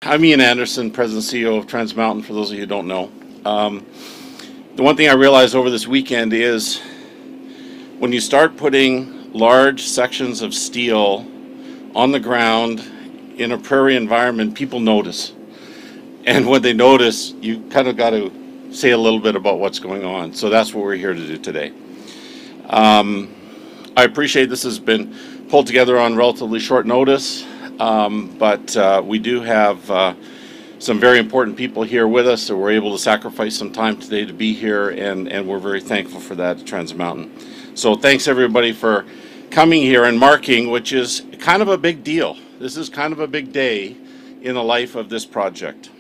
I'm Ian Anderson, President and CEO of Trans Mountain, for those of you who don't know. The one thing I realized over this weekend is when you start putting large sections of steel on the ground in a prairie environment, people notice. And when they notice, you kind of got to say a little bit about what's going on. So that's what we're here to do today. I appreciate this has been pulled together on relatively short notice, but we do have some very important people here with us, so we're able to sacrifice some time today to be here, and we're very thankful for that at Trans Mountain. So thanks everybody for coming here and marking, which is kind of a big deal. This is kind of a big day in the life of this project.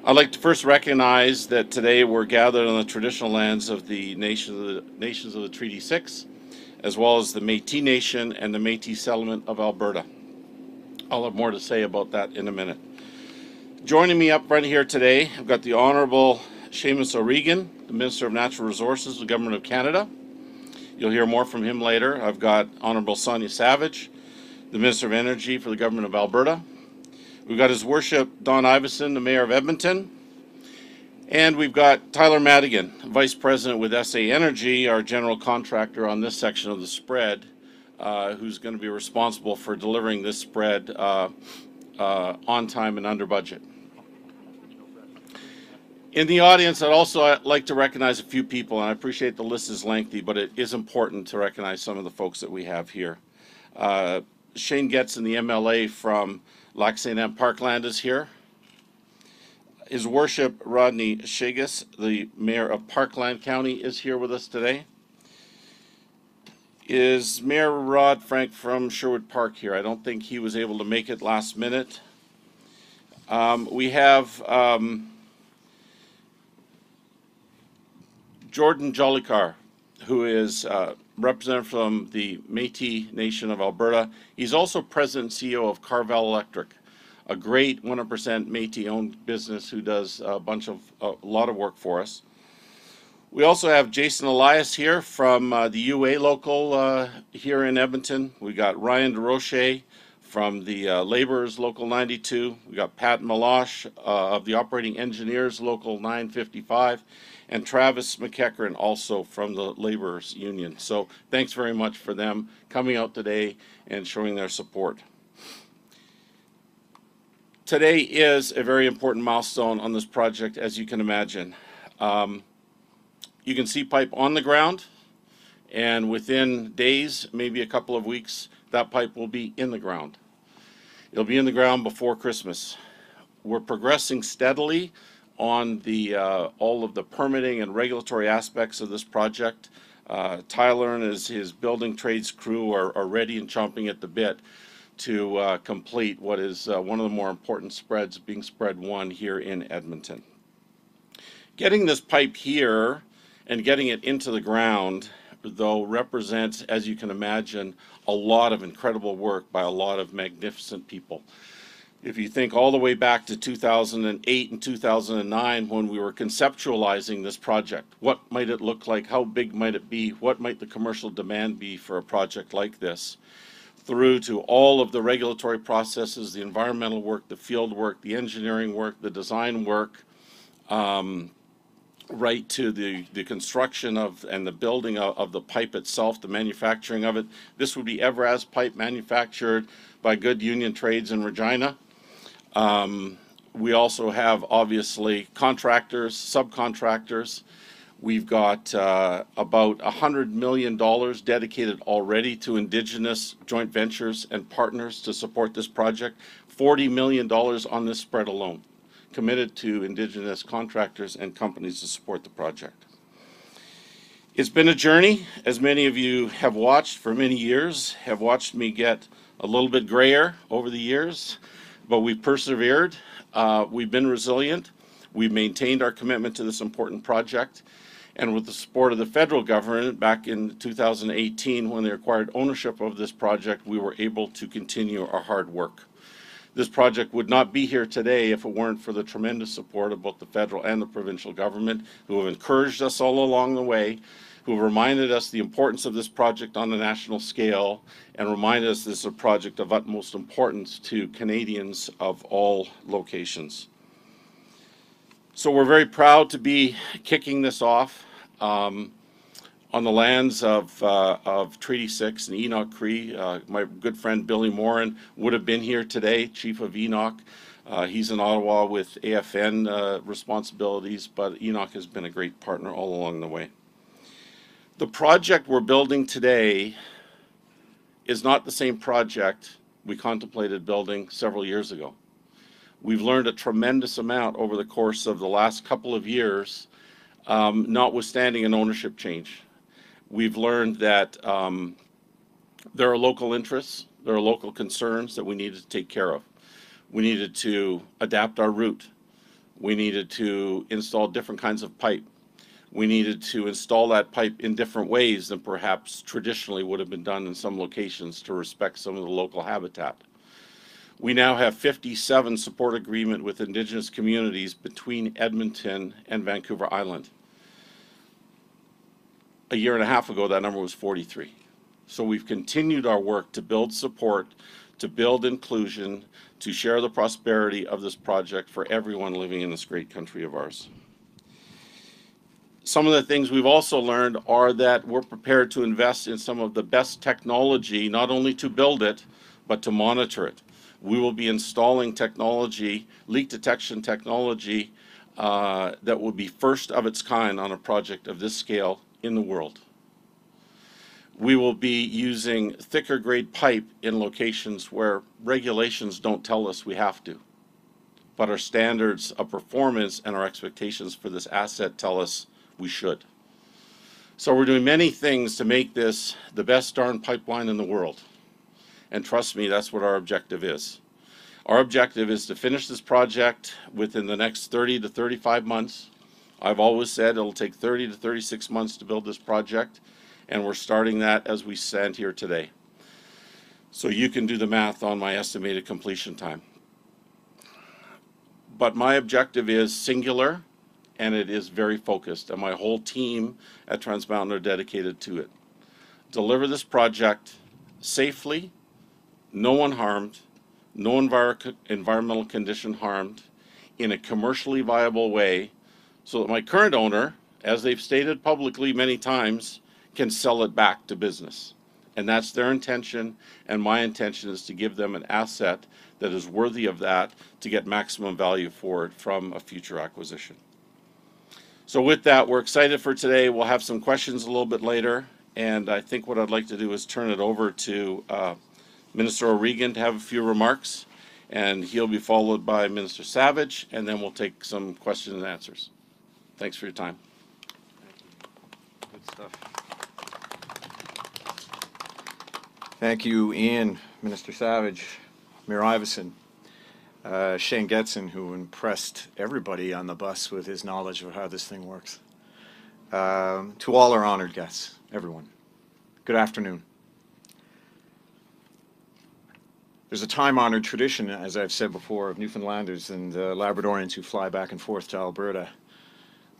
I'd like to first recognize that today we're gathered on the traditional lands of the nations of the Treaty 6, as well as the Métis Nation and the Métis settlement of Alberta. I'll have more to say about that in a minute. Joining me up right here today, I've got the Honourable Seamus O'Regan, the Minister of Natural Resources of the Government of Canada. You'll hear more from him later. I've got Honourable Sonia Savage, the Minister of Energy for the Government of Alberta. We've got His Worship Don Iveson, the Mayor of Edmonton. And we've got Tyler Madigan, Vice President with SA Energy, our general contractor on this section of the spread, who's going to be responsible for delivering this spread on time and under budget. In the audience, I'd also like to recognize a few people, and I appreciate the list is lengthy, but it is important to recognize some of the folks that we have here. Shane Getz in the MLA from Lac St. Anne Parkland is here. His Worship Rodney Shigas, the Mayor of Parkland County, is here with us today. Is Mayor Rod Frank from Sherwood Park here? I don't think he was able to make it last minute. We have Jordan Jollikar, who is representative from the Métis Nation of Alberta. He's also President and CEO of Carvel Electric, a great 100% Métis-owned business who does a lot of work for us. We also have Jason Elias here from the UA local here in Edmonton. We got Ryan DeRoche from the Laborers Local 92. We got Pat Melosh of the Operating Engineers Local 955, and Travis McEachern also from the Laborers Union. So thanks very much for them coming out today and showing their support. Today is a very important milestone on this project, as you can imagine. You can see pipe on the ground, and within days, maybe a couple of weeks, that pipe will be in the ground. It'll be in the ground before Christmas. We're progressing steadily on the all of the permitting and regulatory aspects of this project. Tyler and his building trades crew are ready and chomping at the bit to complete what is one of the more important spreads, being spread 1 here in Edmonton. Getting this pipe here and getting it into the ground, though, represents, as you can imagine, a lot of incredible work by a lot of magnificent people. If you think all the way back to 2008 and 2009, when we were conceptualizing this project, what might it look like, how big might it be, what might the commercial demand be for a project like this, through to all of the regulatory processes, the environmental work, the field work, the engineering work, the design work, right to the construction of and the building of the pipe itself, the manufacturing of it. This would be Evraz pipe manufactured by good union trades in Regina. We also have, obviously, contractors, subcontractors. We've got about $100 million dedicated already to Indigenous joint ventures and partners to support this project. $40 million on this spread alone, committed to Indigenous contractors and companies to support the project. It's been a journey, as many of you have watched for many years, have watched me get a little bit grayer over the years, but we've persevered, we've been resilient, we've maintained our commitment to this important project, and with the support of the federal government back in 2018, when they acquired ownership of this project, we were able to continue our hard work. This project would not be here today if it weren't for the tremendous support of both the federal and the provincial government, who have encouraged us all along the way, who reminded us the importance of this project on a national scale and reminded us this is a project of utmost importance to Canadians of all locations. So we're very proud to be kicking this off on the lands of Treaty 6 and Enoch Cree. My good friend Billy Morin would have been here today, Chief of Enoch. He's in Ottawa with AFN responsibilities, but Enoch has been a great partner all along the way. The project we're building today is not the same project we contemplated building several years ago. We've learned a tremendous amount over the course of the last couple of years, notwithstanding an ownership change. We've learned that there are local interests, there are local concerns that we needed to take care of. We needed to adapt our route. We needed to install different kinds of pipe. We needed to install that pipe in different ways than perhaps traditionally would have been done in some locations to respect some of the local habitat. We now have 57 support agreement with Indigenous communities between Edmonton and Vancouver Island. A year and a half ago, that number was 43. So we've continued our work to build support, to build inclusion, to share the prosperity of this project for everyone living in this great country of ours. Some of the things we've also learned are that we're prepared to invest in some of the best technology, not only to build it, but to monitor it. We will be installing technology, leak detection technology, that will be first of its kind on a project of this scale in the world. We will be using thicker grade pipe in locations where regulations don't tell us we have to, but our standards of performance and our expectations for this asset tell us we should. So we're doing many things to make this the best darn pipeline in the world. And trust me, that's what our objective is. Our objective is to finish this project within the next 30 to 35 months. I've always said it'll take 30 to 36 months to build this project, and we're starting that as we stand here today. So you can do the math on my estimated completion time. But my objective is singular, and it is very focused, and my whole team at Trans Mountain are dedicated to it. Deliver this project safely, no one harmed, no environmental condition harmed, in a commercially viable way, so that my current owner, as they've stated publicly many times, can sell it back to business. And that's their intention, and my intention is to give them an asset that is worthy of that, to get maximum value for it from a future acquisition. So with that, we're excited for today. We'll have some questions a little bit later, and I think what I'd like to do is turn it over to Minister O'Regan to have a few remarks, and he'll be followed by Minister Savage, and then we'll take some questions and answers. Thanks for your time. Good stuff. Thank you, Ian, Minister Savage, Mayor Iveson, Shane Getson, who impressed everybody on the bus with his knowledge of how this thing works. To all our honored guests, everyone, good afternoon. There's a time-honored tradition, as I've said before, of Newfoundlanders and Labradorians who fly back and forth to Alberta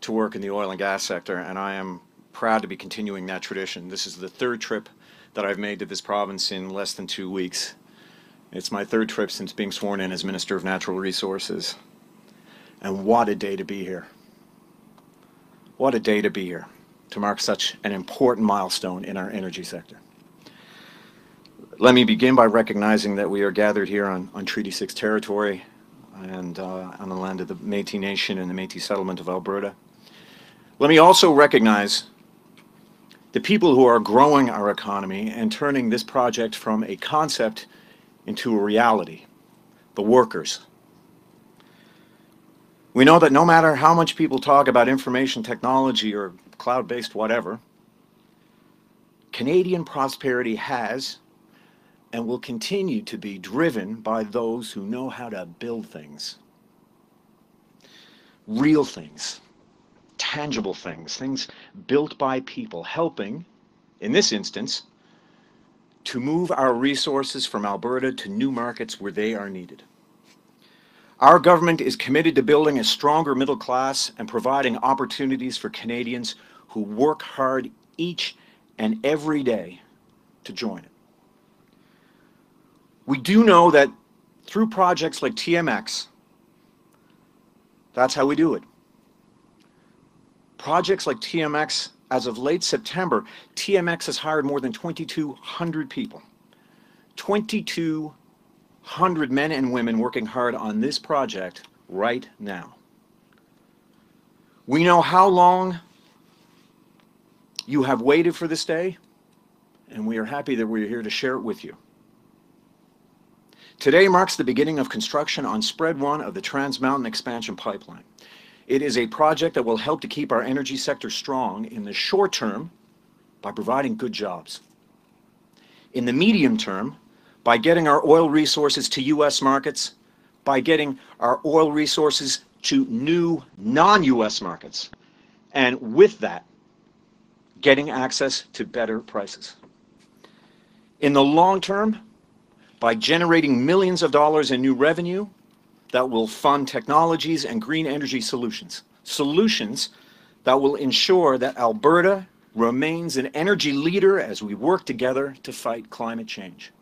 to work in the oil and gas sector, and I am proud to be continuing that tradition. This is the third trip that I've made to this province in less than 2 weeks. It's my third trip since being sworn in as Minister of Natural Resources. And what a day to be here. What a day to be here, to mark such an important milestone in our energy sector. Let me begin by recognizing that we are gathered here on Treaty 6 territory and on the land of the Métis Nation and the Métis settlement of Alberta. Let me also recognize the people who are growing our economy and turning this project from a concept into a reality, the workers. We know that no matter how much people talk about information technology or cloud-based whatever, Canadian prosperity has and will continue to be driven by those who know how to build things. Real things, tangible things, things built by people, helping, in this instance, to move our resources from Alberta to new markets where they are needed. Our government is committed to building a stronger middle class and providing opportunities for Canadians who work hard each and every day to join it. We do know that through projects like TMX, that's how we do it. Projects like TMX, as of late September, TMX has hired more than 2,200 people. 2,200 men and women working hard on this project right now. We know how long you have waited for this day, and we are happy that we're here to share it with you. Today marks the beginning of construction on Spread 1 of the Trans Mountain Expansion Pipeline. It is a project that will help to keep our energy sector strong in the short term by providing good jobs. In the medium term, by getting our oil resources to U.S. markets, by getting our oil resources to new non-U.S. markets, and with that, getting access to better prices. In the long term, by generating millions of dollars in new revenue that will fund technologies and green energy solutions. Solutions that will ensure that Alberta remains an energy leader as we work together to fight climate change.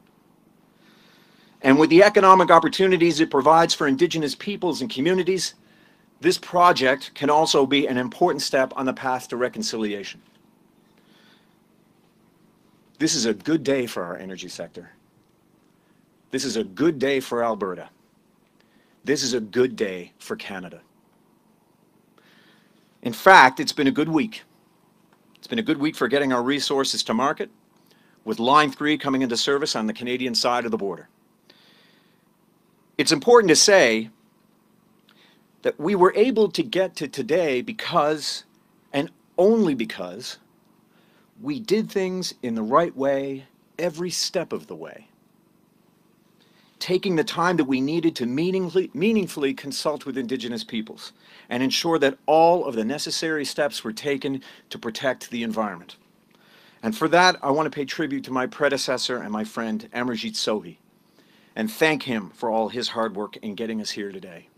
And with the economic opportunities it provides for Indigenous peoples and communities, this project can also be an important step on the path to reconciliation. This is a good day for our energy sector. This is a good day for Alberta. This is a good day for Canada. In fact, it's been a good week. It's been a good week for getting our resources to market, with Line 3 coming into service on the Canadian side of the border. It's important to say that we were able to get to today because, and only because, we did things in the right way every step of the way, taking the time that we needed to meaningfully consult with Indigenous peoples and ensure that all of the necessary steps were taken to protect the environment. And for that, I want to pay tribute to my predecessor and my friend Amarjeet Sohi, and thank him for all his hard work in getting us here today.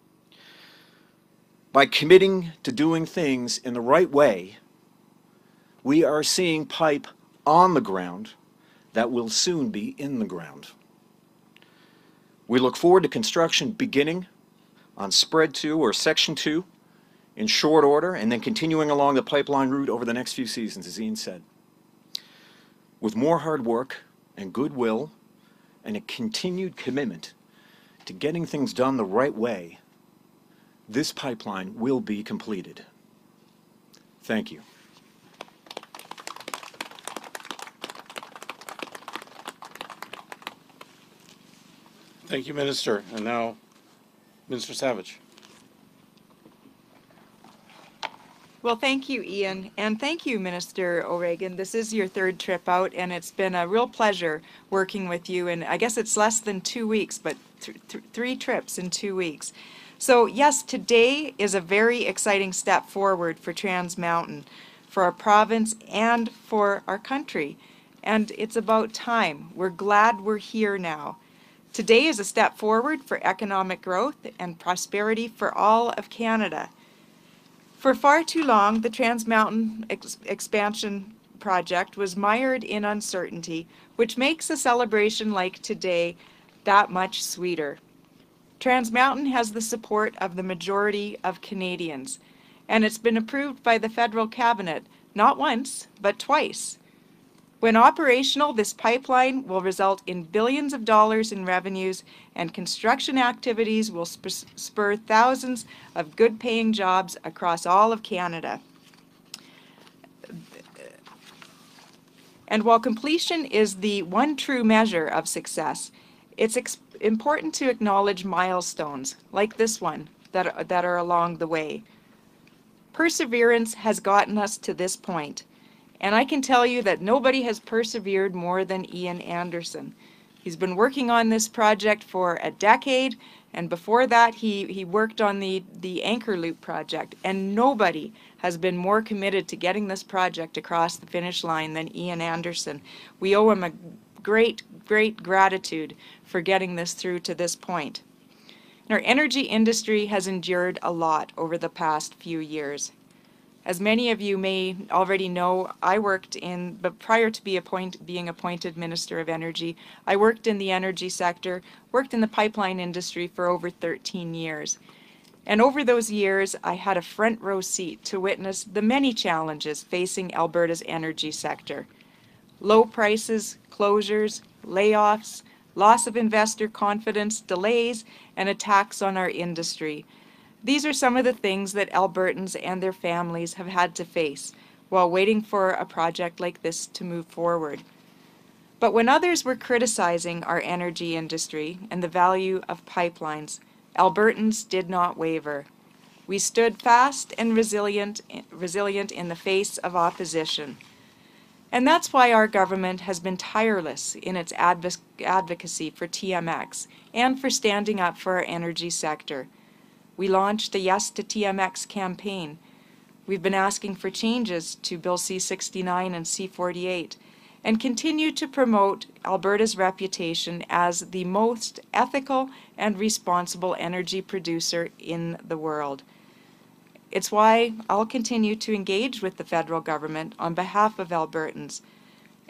By committing to doing things in the right way, we are seeing pipe on the ground that will soon be in the ground. We look forward to construction beginning on Spread 2 or Section 2 in short order, and then continuing along the pipeline route over the next few seasons, as Ian said. With more hard work and goodwill and a continued commitment to getting things done the right way, this pipeline will be completed. Thank you. Thank you, Minister. And now, Minister Savage. Well, thank you, Ian, and thank you, Minister O'Regan. This is your third trip out, and it's been a real pleasure working with you. And I guess it's less than 2 weeks, but 3 trips in 2 weeks. So yes, today is a very exciting step forward for Trans Mountain, for our province, and for our country. And it's about time. We're glad we're here now. Today is a step forward for economic growth and prosperity for all of Canada. For far too long, the Trans Mountain expansion project was mired in uncertainty, which makes a celebration like today that much sweeter. Trans Mountain has the support of the majority of Canadians, and it's been approved by the federal cabinet not once, but twice. When operational, this pipeline will result in billions of dollars in revenues, and construction activities will spur thousands of good-paying jobs across all of Canada. And while completion is the one true measure of success, it's important to acknowledge milestones, like this one, that are along the way. Perseverance has gotten us to this point. And I can tell you that nobody has persevered more than Ian Anderson. He's been working on this project for a decade, and before that he worked on the Anchor Loop project, and nobody has been more committed to getting this project across the finish line than Ian Anderson. We owe him a great gratitude for getting this through to this point. Our energy industry has endured a lot over the past few years. As many of you may already know, but prior to being appointed Minister of Energy, I worked in the energy sector, worked in the pipeline industry for over 13 years. And over those years, I had a front row seat to witness the many challenges facing Alberta's energy sector. Low prices, closures, layoffs, loss of investor confidence, delays, and attacks on our industry. These are some of the things that Albertans and their families have had to face while waiting for a project like this to move forward. But when others were criticizing our energy industry and the value of pipelines, Albertans did not waver. We stood fast and resilient in the face of opposition. And that's why our government has been tireless in its advocacy for TMX and for standing up for our energy sector. We launched a Yes to Tmx campaign. We've been asking for changes to Bill C-69 and C-48 and continue to promote Alberta's reputation as the most ethical and responsible energy producer in the world. It's why I'll continue to engage with the federal government on behalf of Albertans.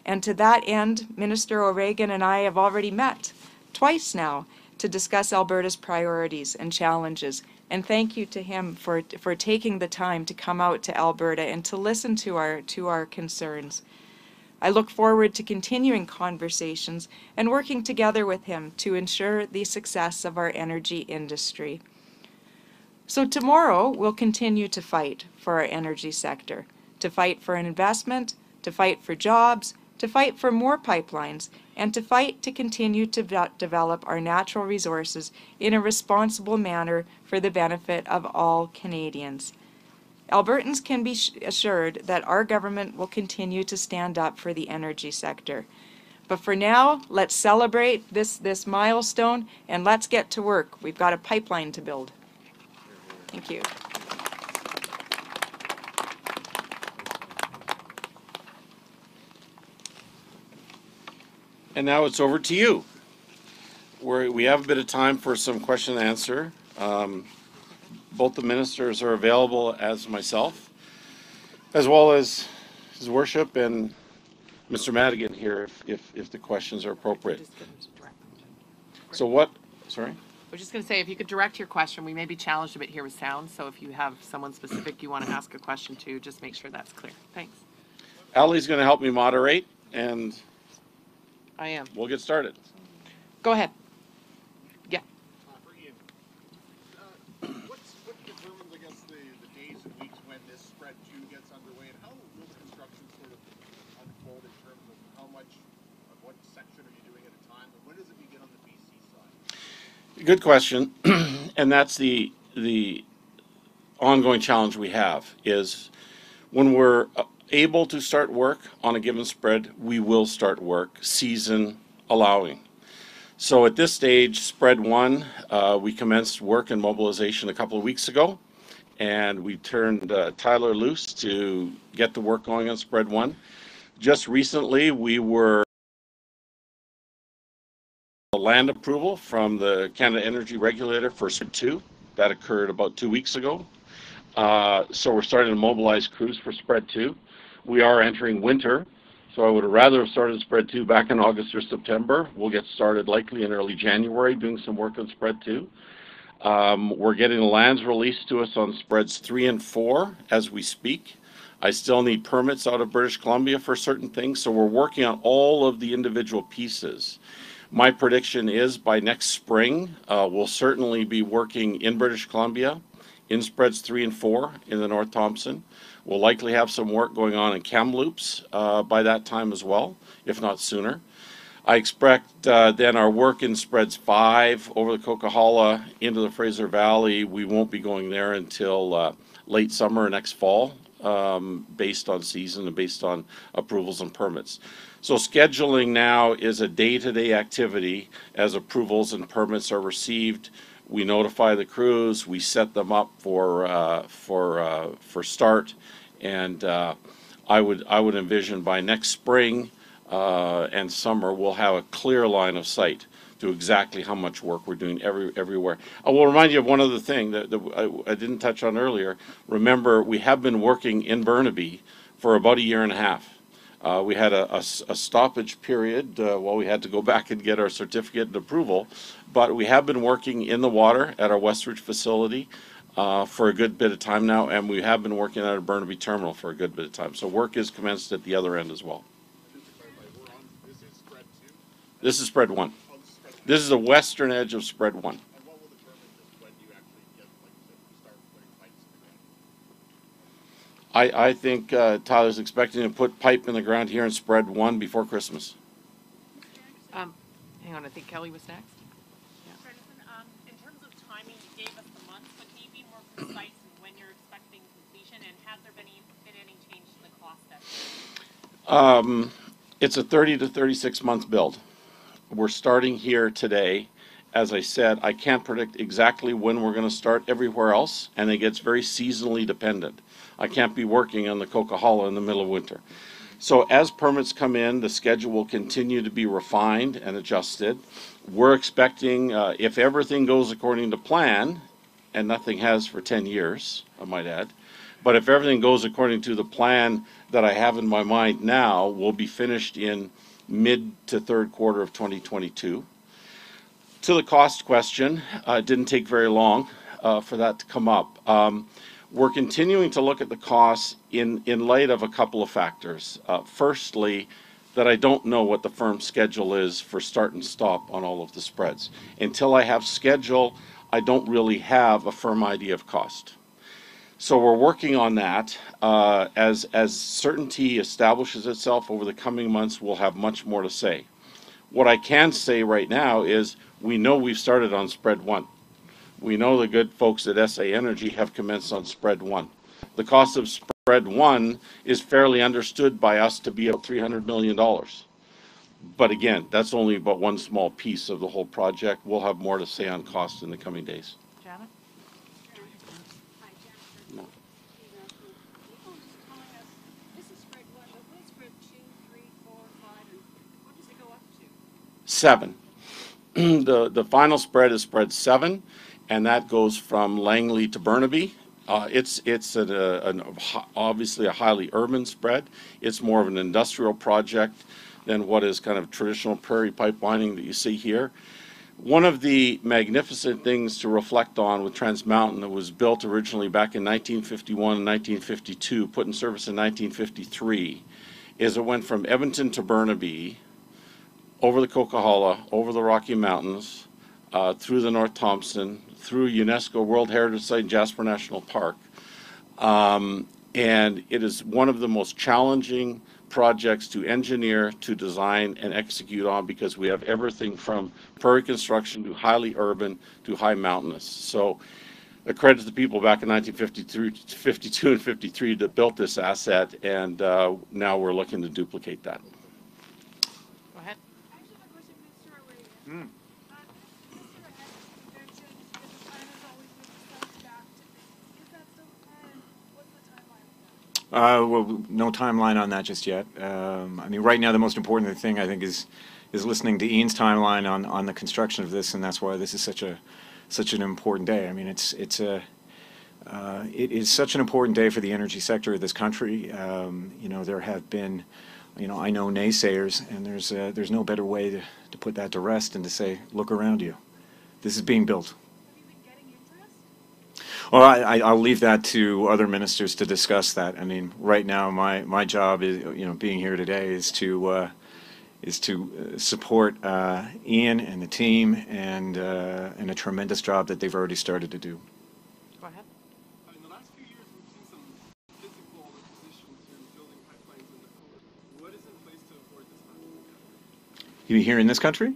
And to that end, Minister O'Regan and I have already met twice now to discuss Alberta's priorities and challenges. And thank you to him for taking the time to come out to Alberta and to listen to our concerns. I look forward to continuing conversations and working together with him to ensure the success of our energy industry. So tomorrow, we'll continue to fight for our energy sector, to fight for an investment, to fight for jobs, to fight for more pipelines, and to fight to continue to develop our natural resources in a responsible manner for the benefit of all Canadians. Albertans can be assured that our government will continue to stand up for the energy sector. But for now, let's celebrate this milestone and let's get to work. We've got a pipeline to build. Thank you. And now it's over to you. We have a bit of time for some question and answer. Both the ministers are available, as myself, as well as His Worship and Mr. Madigan here, if the questions are appropriate. So what, sorry? I was just going to say, if you could direct your question, we may be challenged a bit here with sound, so if you have someone specific you want to ask a question to, just make sure that's clear. Thanks. Ali's going to help me moderate, and I am. we'll get started. Go ahead. Yeah. For Ian, what determines, I guess, the days and weeks when this spread 2 gets underway, and how will the construction sort of unfold in terms of how much of what section are you doing at a time, and when does it begin on the BC side? Good question. And that's the ongoing challenge we have is when we're able to start work on a given spread, we will start work, season allowing. So at this stage, spread 1, we commenced work and mobilization a couple of weeks ago, and we turned Tyler loose to get the work going on spread 1. Just recently, we were land approval from the Canada Energy Regulator for spread 2. That occurred about 2 weeks ago. So we're starting to mobilize crews for spread 2. We are entering winter, so I would have rather have started spread 2 back in August or September. We'll get started likely in early January doing some work on spread 2. We're getting the lands released to us on spreads 3 and 4 as we speak. I still need permits out of British Columbia for certain things, so we're working on all of the individual pieces. My prediction is by next spring, we'll certainly be working in British Columbia in spreads 3 and 4 in the North Thompson. We'll likely have some work going on in Kamloops by that time as well, if not sooner. I expect then our work in spreads 5 over the Coquihalla into the Fraser Valley, we won't be going there until late summer next fall, based on season and based on approvals and permits. So scheduling now is a day-to-day activity as approvals and permits are received. We notify the crews, we set them up for start, and I would envision by next spring and summer we'll have a clear line of sight to exactly how much work we're doing everywhere. I will remind you of one other thing that I didn't touch on earlier. Remember, we have been working in Burnaby for about a year and a half. We had a stoppage period while we had to go back and get our certificate and approval, but we have been working in the water at our Westridge facility for a good bit of time now, and we have been working at our Burnaby terminal for a good bit of time. So work is commenced at the other end as well. Just to clarify, this is spread 2? This is spread 1. Oh, this is spread 2. This is the western edge of spread 1. And what will determine just when you actually get, like you said, start putting pipes in the ground? I think Tyler's expecting to put pipe in the ground here in spread 1 before Christmas. Hang on, I think Kelly was next. In terms of timing, you gave us the months, but can you be more precise in when you're expecting completion, and has there been any change to the cost estimate? It's a 30 to 36 month build. We're starting here today. As I said, I can't predict exactly when we're going to start everywhere else, and it gets very seasonally dependent. I can't be working on the Coquihalla in the middle of winter. So as permits come in, the schedule will continue to be refined and adjusted. We're expecting, if everything goes according to plan, and nothing has for 10 years, I might add, but if everything goes according to the plan that I have in my mind now, we'll be finished in mid to third quarter of 2022. To the cost question, it didn't take very long for that to come up. We're continuing to look at the costs in light of a couple of factors. Firstly, that I don't know what the firm schedule is for start and stop on all of the spreads. Until I have schedule, I don't really have a firm idea of cost. So we're working on that. As certainty establishes itself over the coming months, we'll have much more to say. What I can say right now is we know we've started on spread 1. We know the good folks at SA Energy have commenced on spread 1. The cost of spread 1 is fairly understood by us to be about $300 million. But again, that's only about one small piece of the whole project. We'll have more to say on cost in the coming days. Janet? Hi, Jennifer. No. People just telling us this is spread 1, but what is spread 2, 3, 4, 5, and what does it go up to? 7. The final spread is spread 7, and that goes from Langley to Burnaby. It's obviously a highly urban spread. It's more of an industrial project than what is kind of traditional prairie pipelining that you see here. One of the magnificent things to reflect on with Trans Mountain that was built originally back in 1951 and 1952, put in service in 1953, is it went from Edmonton to Burnaby, over the Coquihalla, over the Rocky Mountains, through the North Thompson, through UNESCO World Heritage Site and Jasper National Park. And it is one of the most challenging projects to engineer, to design, and execute on, because we have everything from prairie construction to highly urban to high mountainous. So a credit to the people back in 1952 and 53 that built this asset, and now we're looking to duplicate that. Go ahead. I actually have a question for Mr. O'Regan. Mr. Acheson mentioned that the plan is always moved the site back to this. Is that still the plan? What's the timeline of that? Well, no timeline on that just yet. I mean, right now the most important thing I think is listening to Ian's timeline on the construction of this, and that's why this is such an important day. I mean, it is such an important day for the energy sector of this country. You know, there have been, you know, I know naysayers, and there's no better way to put that to rest than to say, look around you. This is being built. Have you been getting interest? Well, I'll leave that to other ministers to discuss that. I mean, right now, my job is, you know, being here today is to support Ian and the team, and a tremendous job that they've already started to do. Go ahead. In the last few years, we've seen some physical opposition to building pipelines in the coast. What is in place to avoid this happening? You mean here in this country?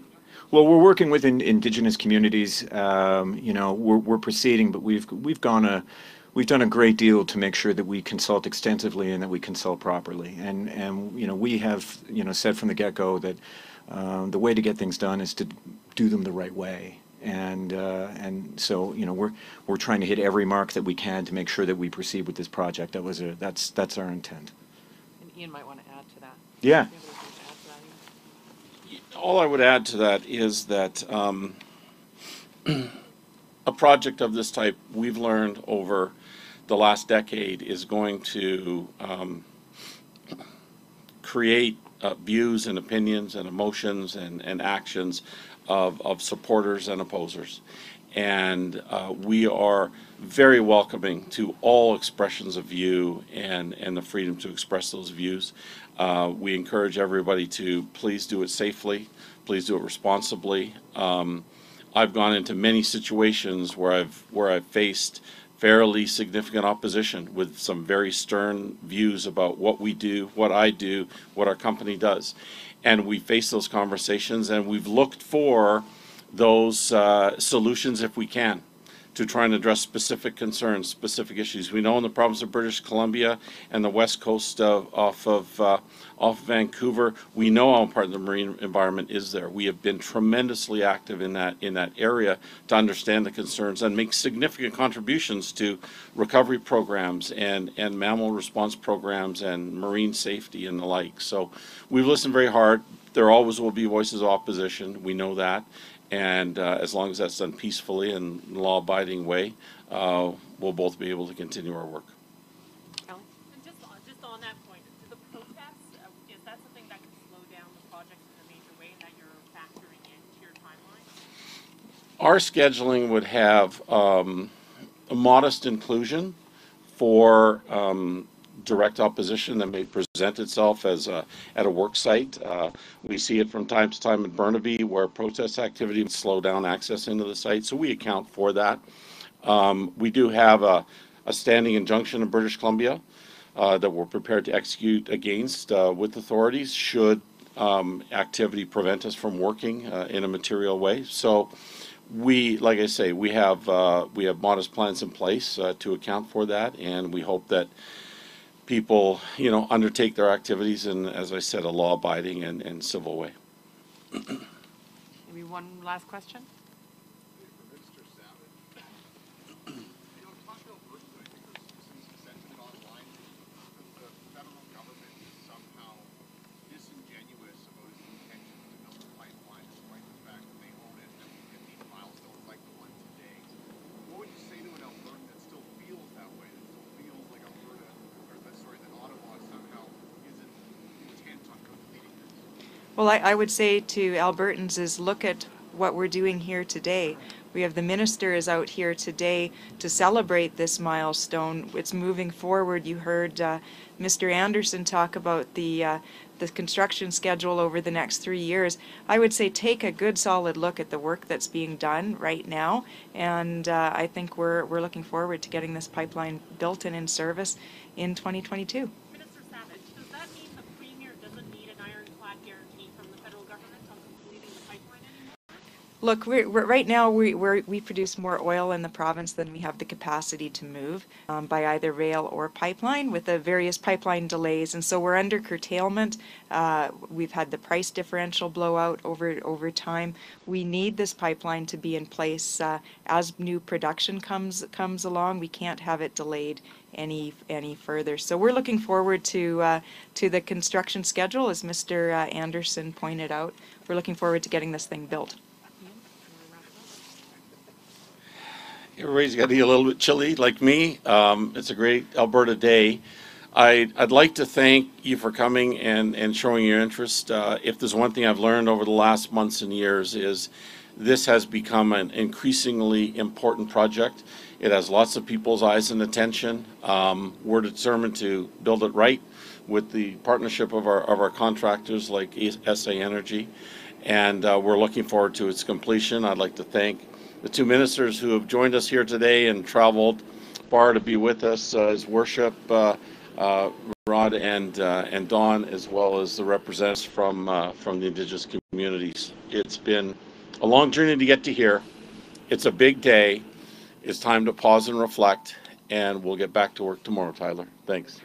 Well, we're working with indigenous communities. You know, we're proceeding, but we've done a great deal to make sure that we consult extensively and that we consult properly. And you know, we have, you know, said from the get-go that the way to get things done is to do them the right way. And so, you know, we're trying to hit every mark that we can to make sure that we proceed with this project. That's our intent. And Ian might want to add to that. Yeah. Do you have anything to add to that, Ian? All I would add to that is that a project of this type, we've learned over the last decade, is going to create views and opinions and emotions and actions of supporters and opposers. And we are very welcoming to all expressions of view and the freedom to express those views. We encourage everybody to please do it safely, please do it responsibly. I've gone into many situations where I've faced fairly significant opposition with some very stern views about what we do, what I do, what our company does. And we face those conversations, and we've looked for those solutions, if we can, to try and address specific concerns, specific issues. We know in the province of British Columbia and the west coast off of Vancouver, we know how important the marine environment is there. We have been tremendously active in that area to understand the concerns and make significant contributions to recovery programs and mammal response programs and marine safety and the like. So we've listened very hard. There always will be voices of opposition. We know that. And as long as that's done peacefully and law-abiding way, we'll both be able to continue our work. And just on that point, do the protests, is that something that can slow down the project in a major way that you're factoring into your timeline? Our scheduling would have a modest inclusion for direct opposition that may present itself as at a work site. We see it from time to time in Burnaby where protest activity would slow down access into the site, so we account for that. We do have a standing injunction in British Columbia that we're prepared to execute against with authorities should activity prevent us from working in a material way. So we, like I say, we have modest plans in place to account for that, and we hope that people, undertake their activities in, as I said, a law-abiding and civil way. Maybe one last question? Minister Savage, talking about Alberta, I think there's some sentiment online that the federal government is somehow disingenuous about its intentions to build a pipeline, despite the fact that they own it and we get these milestones like the one today. What would you say to an Albertan that still feels that way, that still feels like Alberta, that Ottawa somehow isn't intent on completing this? Well, I would say to Albertans is look at what we're doing here today. We have the minister is out here today to celebrate this milestone. It's moving forward. You heard Mr. Anderson talk about the construction schedule over the next 3 years. I would say take a good solid look at the work that's being done right now, and I think we're looking forward to getting this pipeline built and in service in 2022. Minister Savage, does that mean the Premier doesn't need an ironclad guarantee from the federal government on completing the pipeline anymore? Look, right now we produce more oil in the province than we have the capacity to move by either rail or pipeline with the various pipeline delays, and so we're under curtailment. We've had the price differential blowout over time. We need this pipeline to be in place as new production comes along. We can't have it delayed any further. So we're looking forward to the construction schedule, as Mr. Anderson pointed out. We're looking forward to getting this thing built. Everybody's got to be a little bit chilly, like me. It's a great Alberta day. I'd like to thank you for coming and showing your interest. If there's one thing I've learned over the last months and years is this has become an increasingly important project. It has lots of people's eyes and attention. We're determined to build it right with the partnership of our contractors like SA Energy, and we're looking forward to its completion. I'd like to thank the two ministers who have joined us here today and traveled far to be with us, His Worship Rod and Don, as well as the representatives from the Indigenous communities. It's been a long journey to get to here. It's a big day. It's time to pause and reflect, and we'll get back to work tomorrow, Tyler. Thanks.